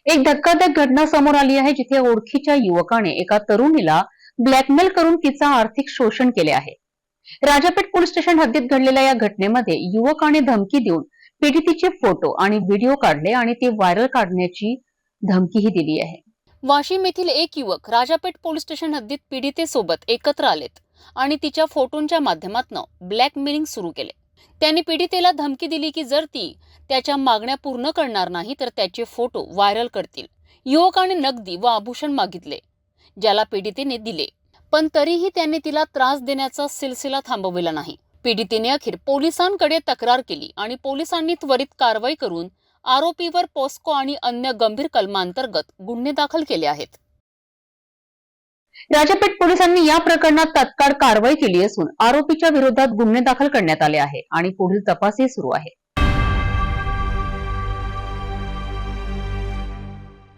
एक धक्कादायक घटना समोर आली आहे, जिथे ओळखीच्या युवकाने एका तरुणीला ब्लॅकमेल करून तिचा आर्थिक शोषण केले आहे. राजापेठ पोलीस स्टेशन हद्दीत घडलेल्या या घटनेमध्ये युवकाने धमकी देऊन पीडितेचे फोटो आणि व्हिडिओ काढले आणि ते व्हायरल काढण्याची धमकीही दिली आहे. वाशिम येथील एक युवक राजापेठ पोलीस स्टेशन हद्दीत पीडितेसोबत एकत्र आलेत आणि तिच्या फोटोंच्या माध्यमातून ब्लॅकमेलिंग सुरू केले. त्यांनी पीडितेला धमकी दिली की जर ती त्याच्या मागण्या पूर्ण करणार नाही तर त्याचे फोटो व्हायरल करतील. युवकाने नगदी व आभूषण मागितले, ज्याला पीडितेने दिले, पण तरीही त्यांनी तिला त्रास देण्याचा सिलसिला थांबविला नाही. पीडितेने अखेर पोलिसांकडे तक्रार केली आणि पोलिसांनी त्वरित कारवाई करून आरोपीवर पोस्को आणि अन्य गंभीर कलमांतर्गत गुन्हे दाखल केले आहेत. राजापेठ पोलिसांनी या प्रकरणात तात्काळ कारवाई केली असून आरोपीच्या विरोधात गुन्हे दाखल करण्यात आले आहे आणि पुढील तपासही सुरू आहे.